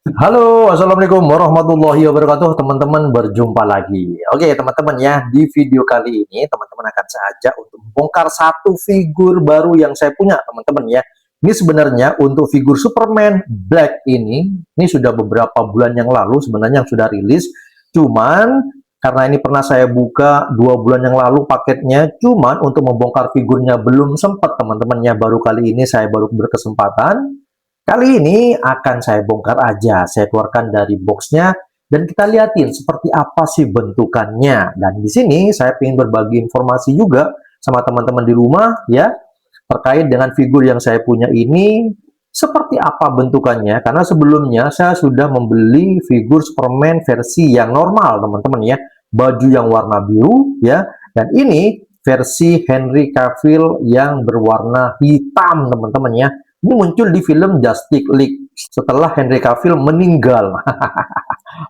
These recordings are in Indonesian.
Halo, assalamualaikum warahmatullahi wabarakatuh. Teman-teman, berjumpa lagi. Oke, teman-teman ya, di video kali ini teman-teman akan saya ajak untuk bongkar satu figur baru yang saya punya, teman-teman ya. Ini sebenarnya untuk figur Superman Black ini sudah beberapa bulan yang lalu sebenarnya yang sudah rilis. Cuman karena ini pernah saya buka 2 bulan yang lalu paketnya, cuman untuk membongkar figurnya belum sempat, teman-teman ya. Baru kali ini saya baru berkesempatan. Kali ini akan saya bongkar aja, saya keluarkan dari boxnya dan kita lihatin seperti apa sih bentukannya. Dan di sini saya ingin berbagi informasi juga sama teman-teman di rumah ya, terkait dengan figur yang saya punya ini seperti apa bentukannya. Karena sebelumnya saya sudah membeli figur Superman versi yang normal, teman-teman ya, baju yang warna biru ya, dan ini versi Henry Cavill yang berwarna hitam, teman-teman ya. Ini muncul di film Justice League setelah Henry Cavill meninggal.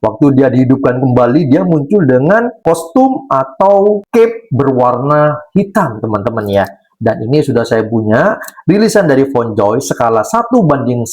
Waktu dia dihidupkan kembali, dia muncul dengan kostum atau cape berwarna hitam, teman-teman ya. Dan ini sudah saya punya rilisan dari Fonjoy skala 1:9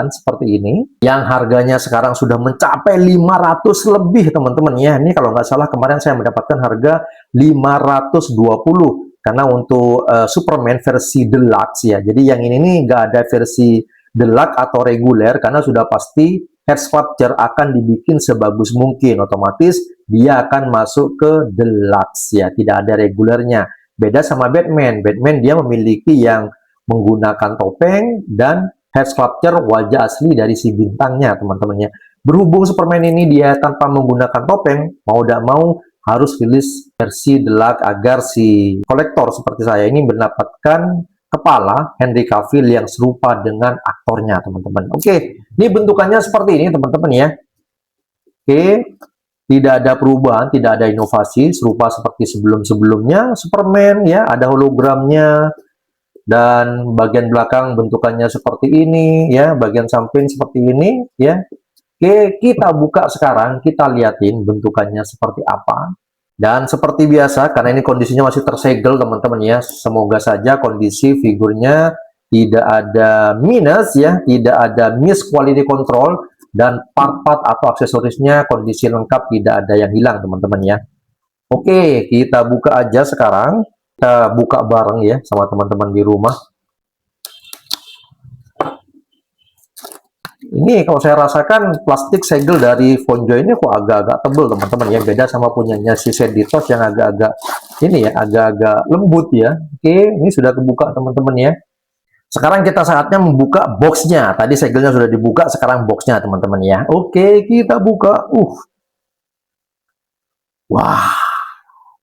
seperti ini, yang harganya sekarang sudah mencapai 500 lebih, teman-teman ya. Ini kalau nggak salah kemarin saya mendapatkan harga 520 karena untuk Superman versi deluxe ya. Jadi yang ini nih nggak ada versi deluxe atau reguler karena sudah pasti head sculpture akan dibikin sebagus mungkin, otomatis dia akan masuk ke deluxe ya, tidak ada regulernya. Beda sama Batman. Batman dia memiliki yang menggunakan topeng dan head sculpture wajah asli dari si bintangnya, teman-temannya. Berhubung Superman ini dia tanpa menggunakan topeng, mau tidak mau harus rilis versi deluxe agar si kolektor seperti saya ini mendapatkan kepala Henry Cavill yang serupa dengan aktornya, teman-teman. Oke, ini bentukannya seperti ini, teman-teman ya. Oke, tidak ada perubahan, tidak ada inovasi, serupa seperti sebelum-sebelumnya. Superman ya, ada hologramnya, dan bagian belakang bentukannya seperti ini ya, bagian samping seperti ini ya. Oke, kita buka sekarang, kita liatin bentukannya seperti apa. Dan seperti biasa, karena ini kondisinya masih tersegel, teman-teman ya, semoga saja kondisi figurnya tidak ada minus ya, tidak ada miss quality control, dan part-part atau aksesorisnya kondisi lengkap, tidak ada yang hilang, teman-teman ya. Oke, kita buka aja sekarang. Kita buka bareng ya sama teman-teman di rumah. Ini kalau saya rasakan plastik segel dari Fonjoy ini kok agak-agak tebel, teman-teman ya. Beda sama punyanya si Seditos yang agak-agak ini ya, agak-agak lembut ya. Oke, ini sudah kebuka, teman-teman ya. Sekarang kita saatnya membuka boxnya. Tadi segelnya sudah dibuka, sekarang boxnya, teman-teman ya. Oke, kita buka. Wah,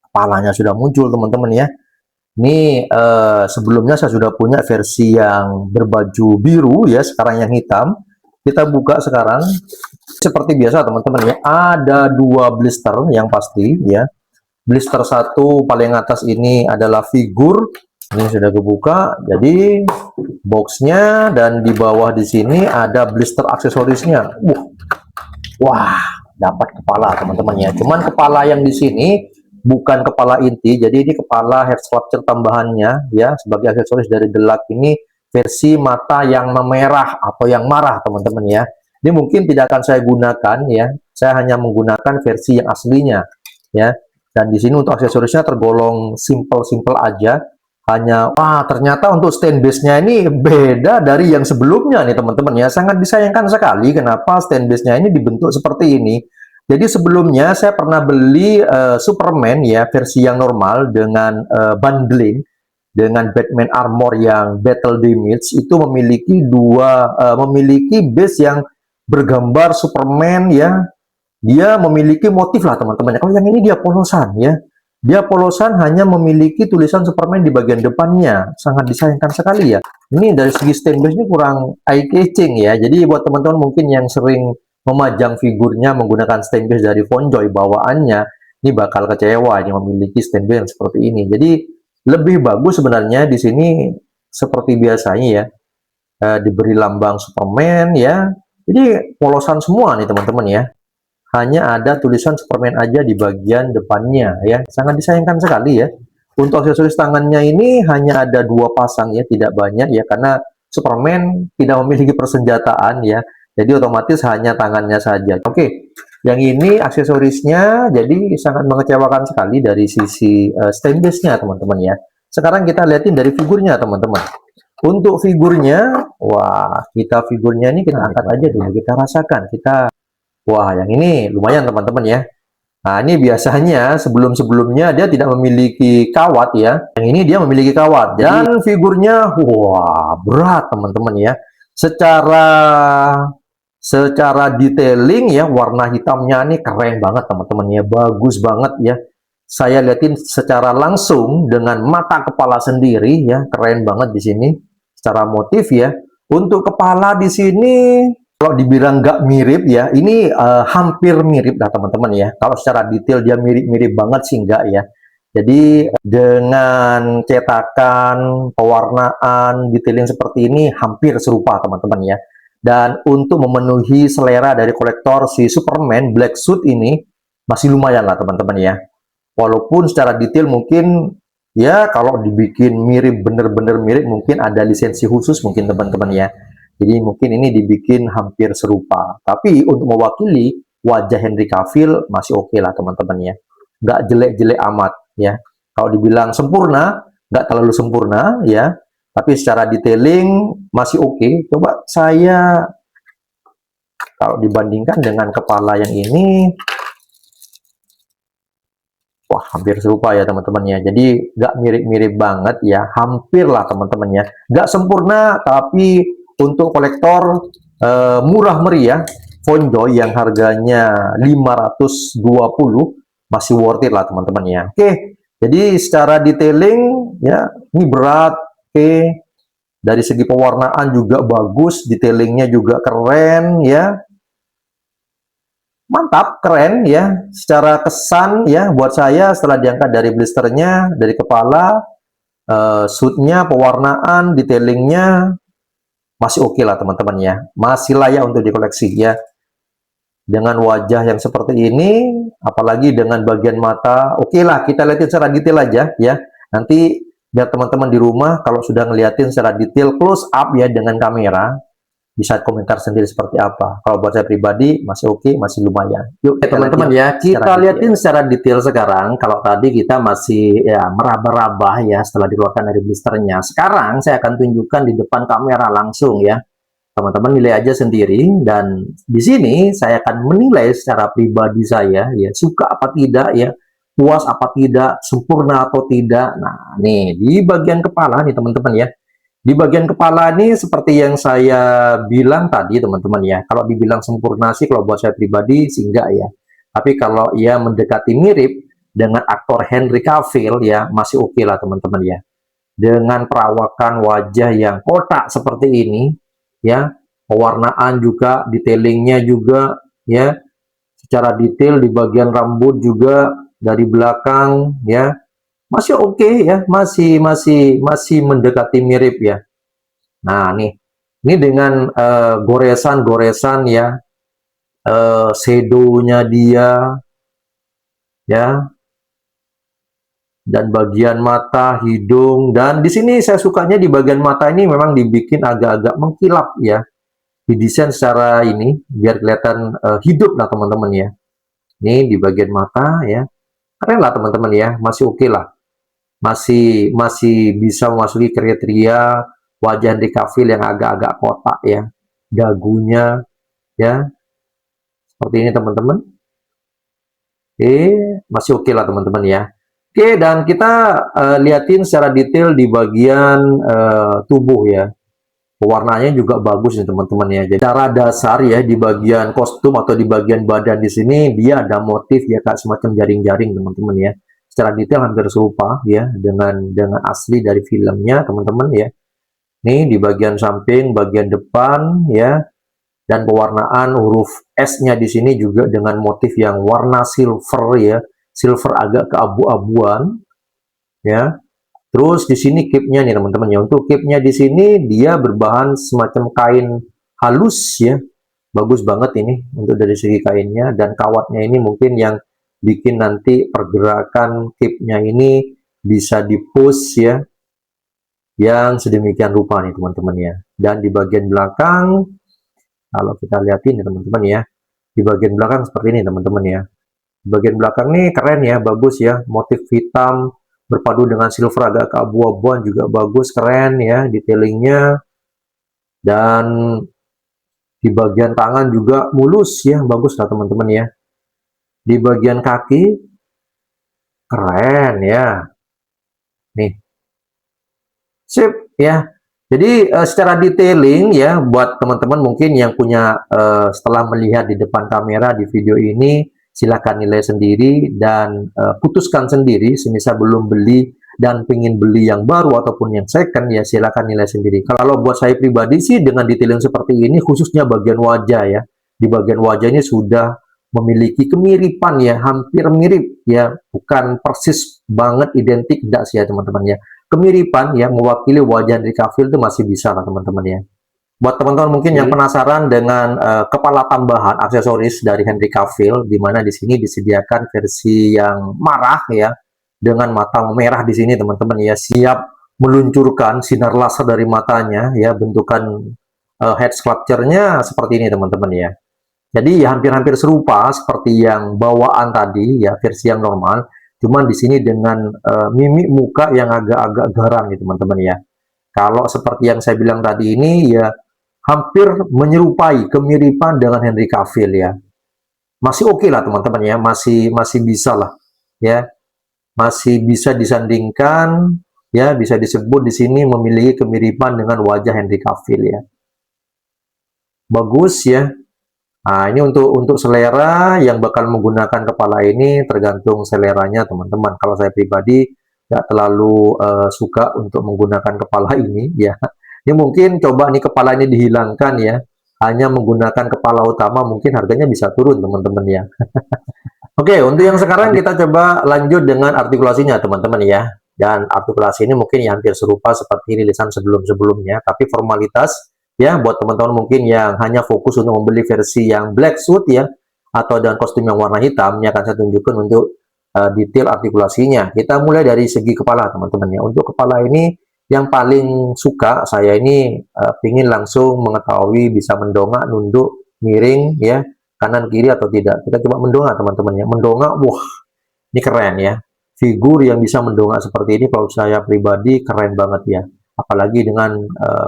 kepalanya sudah muncul, teman-teman ya. Ini sebelumnya saya sudah punya versi yang berbaju biru ya, sekarang yang hitam. Kita buka sekarang. Seperti biasa, teman-teman ya, ada 2 blister yang pasti ya. Blister satu paling atas ini adalah figur. Ini sudah kebuka. Jadi boxnya, dan di bawah di sini ada blister aksesorisnya. Wah, dapat kepala, teman-teman ya. Cuman kepala yang di sini bukan kepala inti, jadi ini kepala head sculpture tambahannya ya, sebagai aksesoris dari Deluxe ini, versi mata yang memerah atau yang marah, teman-teman ya. Ini mungkin tidak akan saya gunakan ya, saya hanya menggunakan versi yang aslinya ya. Dan di sini untuk aksesorisnya tergolong simple-simple aja, hanya ternyata untuk stand base-nya ini beda dari yang sebelumnya nih, teman-teman ya. Sangat disayangkan sekali kenapa stand base-nya ini dibentuk seperti ini. Jadi sebelumnya saya pernah beli Superman ya versi yang normal dengan bundling dengan Batman armor yang battle damage, itu memiliki base yang bergambar Superman ya. Dia memiliki motif lah, teman-teman. Kalau yang ini dia polosan ya. Dia polosan, hanya memiliki tulisan Superman di bagian depannya. Sangat disayangkan sekali ya. Ini dari segi stand base ini kurang eye catching ya. Jadi buat teman-teman mungkin yang sering memajang figurnya menggunakan stand base dari Fonjoy bawaannya, ini bakal kecewa ini memiliki stand base yang seperti ini. Jadi lebih bagus sebenarnya di sini seperti biasanya ya, diberi lambang Superman ya. Jadi polosan semua nih, teman-teman ya. Hanya ada tulisan Superman aja di bagian depannya ya. Sangat disayangkan sekali ya. Untuk aksesoris tangannya ini hanya ada 2 pasang ya, tidak banyak ya, karena Superman tidak memiliki persenjataan ya. Jadi otomatis hanya tangannya saja. Oke, yang ini aksesorisnya jadi sangat mengecewakan sekali dari sisi stainlessnya teman-teman ya. Sekarang kita lihatin dari figurnya teman-teman. Untuk figurnya, wah kita figurnya ini kita angkat aja dulu, kita rasakan. Wah yang ini lumayan teman-teman ya. Nah, ini biasanya sebelum-sebelumnya dia tidak memiliki kawat ya. Yang ini dia memiliki kawat. Dan figurnya, wah, berat teman-teman ya. Secara detailing ya, warna hitamnya ini keren banget teman-teman ya. Bagus banget ya. Saya lihatin secara langsung dengan mata kepala sendiri ya, keren banget di sini. Secara motif ya. Untuk kepala di sini kalau dibilang nggak mirip ya, ini hampir mirip lah teman-teman ya. Kalau secara detail dia mirip-mirip banget sih enggak ya. Jadi dengan cetakan, pewarnaan, detailing seperti ini hampir serupa teman-teman ya. Dan untuk memenuhi selera dari kolektor si Superman Black Suit ini masih lumayan lah teman-teman ya. Walaupun secara detail mungkin ya kalau dibikin mirip bener-bener mirip mungkin ada lisensi khusus mungkin teman-teman ya. Jadi mungkin ini dibikin hampir serupa. Tapi untuk mewakili wajah Henry Cavill masih oke lah teman-teman ya. Nggak jelek-jelek amat ya. Kalau dibilang sempurna, nggak terlalu sempurna ya. Tapi secara detailing masih oke. Coba saya kalau dibandingkan dengan kepala yang ini, wah hampir serupa ya teman-teman ya. Jadi nggak mirip-mirip banget ya. Hampir lah teman-teman ya. Nggak sempurna tapi untuk kolektor murah meriah Fonjoy yang harganya 520 masih worth it lah teman-teman ya. Oke, jadi secara detailing ya ini berat. Oke, dari segi pewarnaan juga bagus, detailingnya juga keren ya, mantap, keren ya. Secara kesan ya buat saya setelah diangkat dari blisternya, dari kepala, suitnya, pewarnaan, detailingnya masih oke lah teman-teman ya, masih layak untuk dikoleksi ya. Dengan wajah yang seperti ini, apalagi dengan bagian mata, oke lah kita lihatin secara detail aja ya. Nanti biar teman-teman di rumah kalau sudah ngeliatin secara detail close up ya dengan kamera, bisa komentar sendiri seperti apa. Kalau buat saya pribadi masih oke, masih lumayan. Yuk teman-teman ya, kita lihatin secara detail sekarang. Kalau tadi kita masih ya meraba-raba ya setelah dikeluarkan dari blisternya. Sekarang saya akan tunjukkan di depan kamera langsung ya. Teman-teman nilai aja sendiri, dan di sini saya akan menilai secara pribadi saya ya, suka apa tidak ya, puas apa tidak, sempurna atau tidak. Nah, nih di bagian kepala nih teman-teman ya. Di bagian kepala ini seperti yang saya bilang tadi teman-teman ya, kalau dibilang sempurna sih kalau buat saya pribadi sih enggak ya. Tapi kalau ia mendekati mirip dengan aktor Henry Cavill ya, masih oke lah teman-teman ya. Dengan perawakan wajah yang kotak seperti ini ya, pewarnaan juga, detailingnya juga ya, secara detail di bagian rambut juga dari belakang ya, masih oke ya, masih mendekati mirip ya. Nah nih, ini dengan goresan-goresan ya, shadow-nya dia ya, dan bagian mata, hidung, dan di sini saya sukanya di bagian mata ini memang dibikin agak-agak mengkilap ya, didesain secara ini biar kelihatan hidup lah teman-teman ya. Ini di bagian mata ya, keren lah teman-teman ya, masih oke lah. Masih bisa memasuki kriteria wajah Henry Cavill yang agak-agak kotak ya, dagunya ya, seperti ini teman-teman. Masih oke lah teman-teman ya. Oke, dan kita liatin secara detail di bagian tubuh ya. Pewarnanya juga bagus nih teman-teman ya. Jadi secara dasar ya di bagian kostum atau di bagian badan di sini dia ada motif ya kayak semacam jaring-jaring teman-teman ya. Secara detail hampir serupa ya dengan asli dari filmnya teman-teman ya. Nih di bagian samping, bagian depan ya, dan pewarnaan huruf S-nya di sini juga dengan motif yang warna silver ya, silver agak keabu-abuan ya. Terus di sini kipnya nih teman-teman ya. Untuk kipnya di sini dia berbahan semacam kain halus ya. Bagus banget ini untuk dari segi kainnya, dan kawatnya ini mungkin yang bikin nanti pergerakan kipnya ini bisa di-push ya. Yang sedemikian rupa nih teman-teman ya. Dan di bagian belakang Kalau kita lihatin ya teman-teman ya, di bagian belakang seperti ini teman-teman ya. Di bagian belakang nih keren ya, bagus ya, motif hitam berpadu dengan silver agak keabu-abuan juga bagus, keren ya detailingnya. Dan di bagian tangan juga mulus ya, bagus lah teman-teman ya. Di bagian kaki keren ya, nih sip ya. Jadi secara detailing ya, buat teman-teman mungkin yang punya setelah melihat di depan kamera di video ini, silahkan nilai sendiri dan putuskan sendiri. Semisal belum beli dan pengen beli yang baru ataupun yang second ya, silahkan nilai sendiri. Kalau buat saya pribadi sih dengan detailing seperti ini, khususnya bagian wajah ya, di bagian wajah ini sudah memiliki kemiripan ya, hampir mirip ya, bukan persis banget identik, tidak sih ya teman-teman ya, kemiripan yang mewakili wajah Henry Cavill itu masih bisa lah teman-teman ya. Buat teman-teman mungkin yang penasaran dengan kepala tambahan aksesoris dari Henry Cavill, di mana di sini disediakan versi yang marah ya, dengan mata merah di sini teman-teman ya, siap meluncurkan sinar laser dari matanya ya, bentukan head sculpture-nya seperti ini teman-teman ya. Jadi ya hampir-hampir serupa seperti yang bawaan tadi ya, versi yang normal. Cuman di sini dengan mimik muka yang agak-agak garang nih teman-teman ya. Kalau seperti yang saya bilang tadi ini ya hampir menyerupai kemiripan dengan Henry Cavill ya. Masih oke lah teman-teman ya, masih masih bisa lah ya. Masih bisa disandingkan ya, bisa disebut di sini memiliki kemiripan dengan wajah Henry Cavill ya. Bagus ya. Nah, ini untuk selera yang bakal menggunakan kepala ini tergantung seleranya teman-teman. Kalau saya pribadi nggak terlalu suka untuk menggunakan kepala ini ya. Ini mungkin coba nih kepala ini dihilangkan ya. Hanya menggunakan kepala utama mungkin harganya bisa turun teman-teman ya. Oke, untuk yang sekarang kita coba lanjut dengan artikulasinya teman-teman ya. Dan artikulasi ini mungkin yang hampir serupa seperti rilisan sebelum-sebelumnya, tapi formalitas ya buat teman-teman mungkin yang hanya fokus untuk membeli versi yang black suit ya, atau dengan kostum yang warna hitam, ini akan saya tunjukkan untuk detail artikulasinya. Kita mulai dari segi kepala teman-teman ya. Untuk kepala ini yang paling suka saya ini ingin langsung mengetahui bisa mendongak, nunduk, miring ya, kanan kiri atau tidak. Kita coba mendongak teman-teman ya. Mendongak, wah ini keren ya. Figur yang bisa mendongak seperti ini kalau saya pribadi keren banget ya. Apalagi dengan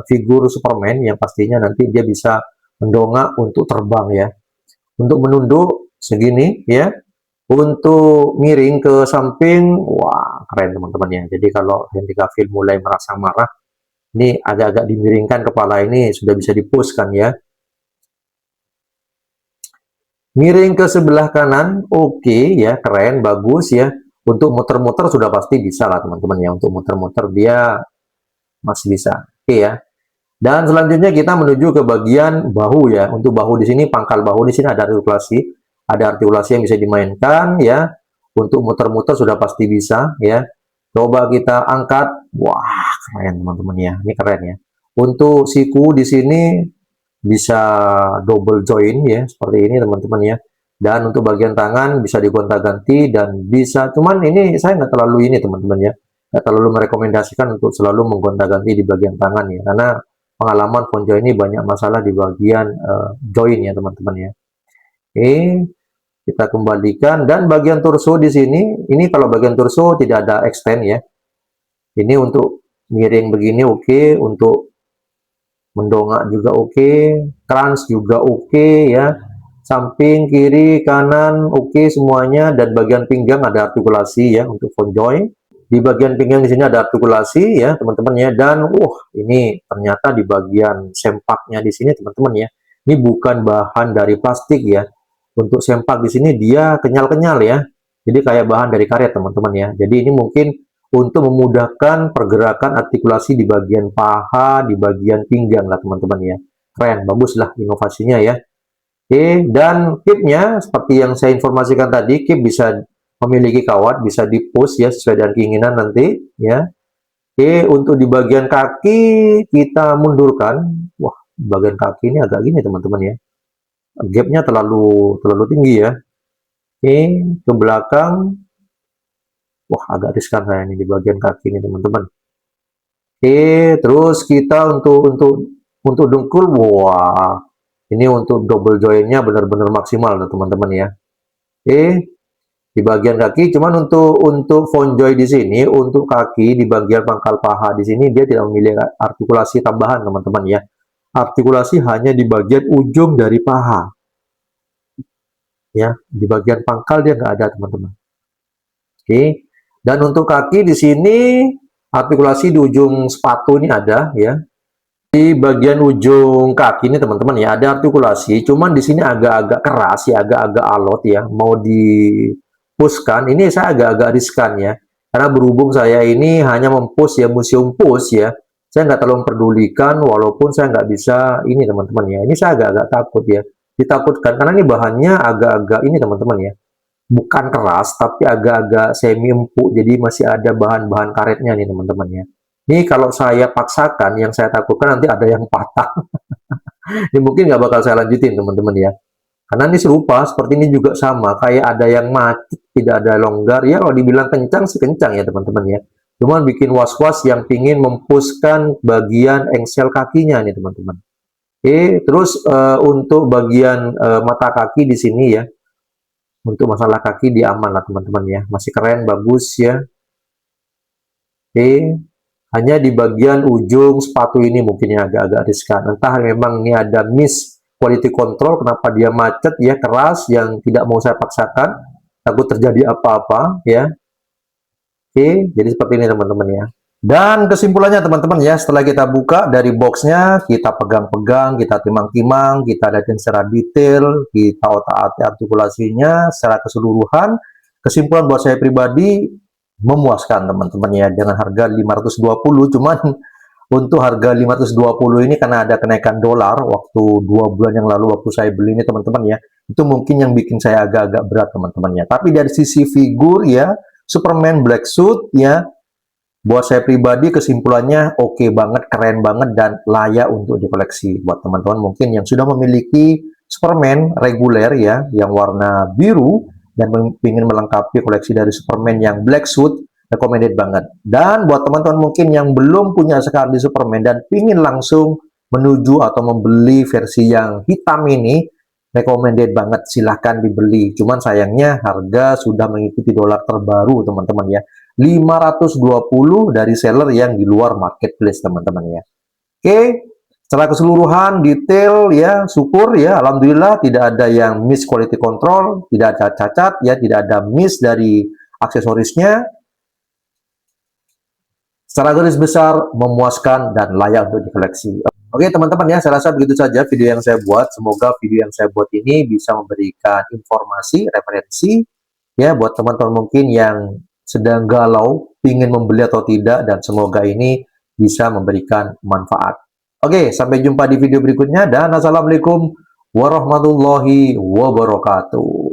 figur Superman yang pastinya nanti dia bisa mendongak untuk terbang ya. Untuk menunduk segini ya. Untuk miring ke samping, wah keren teman-teman ya. Jadi kalau Henry Cavill mulai merasa marah, ini agak-agak dimiringkan kepala ini sudah bisa di-push kan ya. Miring ke sebelah kanan, oke ya, keren, bagus ya. Untuk muter-muter sudah pasti bisa lah teman-teman ya. Untuk muter-muter dia masih bisa, oke ya. Dan selanjutnya kita menuju ke bagian bahu ya. Untuk bahu di sini, pangkal bahu di sini ada artikulasi yang bisa dimainkan ya. Untuk muter-muter sudah pasti bisa ya. Coba kita angkat, wah keren teman-teman ya. Ini keren ya. Untuk siku di sini bisa double join ya, seperti ini teman-teman ya. Dan untuk bagian tangan bisa digonta-ganti dan bisa, cuman ini saya nggak terlalu ini teman-teman ya, nggak terlalu merekomendasikan untuk selalu menggonta-ganti di bagian tangan ya, karena pengalaman Ponjo ini banyak masalah di bagian join ya teman-teman ya. Oke, kita kembalikan dan bagian torso di sini, ini kalau bagian torso tidak ada extend ya. Ini untuk miring begini oke, untuk mendongak juga oke, trans juga oke ya, samping kiri kanan oke semuanya, dan bagian pinggang ada artikulasi ya untuk conjoint. Di bagian pinggang di sini ada artikulasi ya teman-teman ya, dan ini ternyata di bagian sempaknya di sini teman-teman ya, ini bukan bahan dari plastik ya. Untuk sempak di sini dia kenyal-kenyal ya, jadi kayak bahan dari karet teman-teman ya. Jadi ini mungkin untuk memudahkan pergerakan artikulasi di bagian paha, di bagian pinggang lah teman-teman ya. Keren, bagus lah inovasinya ya. Oke, dan kipnya seperti yang saya informasikan tadi, kip bisa memiliki kawat, bisa di-push ya sesuai dengan keinginan nanti ya. Oke, untuk di bagian kaki kita mundurkan. Wah, bagian kaki ini agak gini teman-teman ya. Gapnya terlalu tinggi ya. Oke, ke belakang. Wah, agak riskan saya ini di bagian kaki ini teman-teman. Oke, terus kita untuk dengkul, wah, Ini untuk double joinnya benar-benar maksimal teman-teman ya. Oke, di bagian kaki, cuman untuk fonjoy di sini, untuk kaki di bagian pangkal paha di sini dia tidak memiliki artikulasi tambahan teman-teman ya. Artikulasi hanya di bagian ujung dari paha ya, di bagian pangkal dia nggak ada teman-teman. Oke, dan untuk kaki di sini artikulasi di ujung sepatu ini ada ya. Di bagian ujung kaki ini teman-teman ya ada artikulasi, cuman di sini agak-agak keras ya, agak-agak alot ya. Mau di-pushkan, ini saya agak-agak riskan ya. Karena berhubung saya ini hanya mempush ya, museum push ya. Saya nggak terlalu memperdulikan, walaupun saya nggak bisa ini teman-teman ya. Ini saya agak-agak takut ya. Ditakutkan karena ini bahannya agak-agak ini teman-teman ya. Bukan keras, tapi agak-agak semi empuk. Jadi masih ada bahan-bahan karetnya nih teman-teman ya. Ini kalau saya paksakan, yang saya takutkan nanti ada yang patah. Ini mungkin nggak bakal saya lanjutin teman-teman ya. Karena ini serupa, seperti ini juga sama. Kayak ada yang macet, tidak ada longgar. Ya kalau dibilang kencang sih kencang ya teman-teman ya. Cuman bikin was-was yang pingin mempushkan bagian engsel kakinya nih teman-teman. Oke, terus untuk bagian mata kaki di sini ya. Untuk masalah kaki dia aman lah teman-teman ya. Masih keren, bagus ya. Oke. Hanya di bagian ujung sepatu ini mungkin yang agak-agak riskan. Entah memang ini ada miss quality control, kenapa dia macet ya, keras, yang tidak mau saya paksakan, takut terjadi apa-apa ya. Oke, jadi seperti ini teman-teman ya. Dan kesimpulannya teman-teman ya, setelah kita buka dari boxnya, kita pegang-pegang, kita timang-timang, kita lihatin secara detail, kita otak-atik artikulasinya secara keseluruhan. Kesimpulan buat saya pribadi, memuaskan teman-teman ya, dengan harga 520. Cuman untuk harga 520 ini karena ada kenaikan dolar waktu 2 bulan yang lalu waktu saya beli ini teman-teman ya, itu mungkin yang bikin saya agak-agak berat teman-teman ya. Tapi dari sisi figur ya, Superman Black Suit ya, buat saya pribadi kesimpulannya oke banget, keren banget, dan layak untuk dikoleksi. Buat teman-teman mungkin yang sudah memiliki Superman reguler ya, yang warna biru, dan ingin melengkapi koleksi dari Superman yang Black Suit, recommended banget. Dan buat teman-teman mungkin yang belum punya sekali Superman dan ingin langsung menuju atau membeli versi yang hitam ini, recommended banget, silahkan dibeli. Cuman sayangnya harga sudah mengikuti dolar terbaru teman-teman ya, 520 dari seller yang di luar marketplace teman-teman ya. Oke, secara keseluruhan detail ya, syukur ya, alhamdulillah tidak ada yang miss quality control, tidak ada cacat ya, tidak ada miss dari aksesorisnya. Secara garis besar memuaskan dan layak untuk dikoleksi. Oke teman-teman ya, saya rasa begitu saja video yang saya buat. Semoga video yang saya buat ini bisa memberikan informasi, referensi ya buat teman-teman mungkin yang sedang galau, ingin membeli atau tidak, dan semoga ini bisa memberikan manfaat. Oke, sampai jumpa di video berikutnya, dan assalamualaikum warahmatullahi wabarakatuh.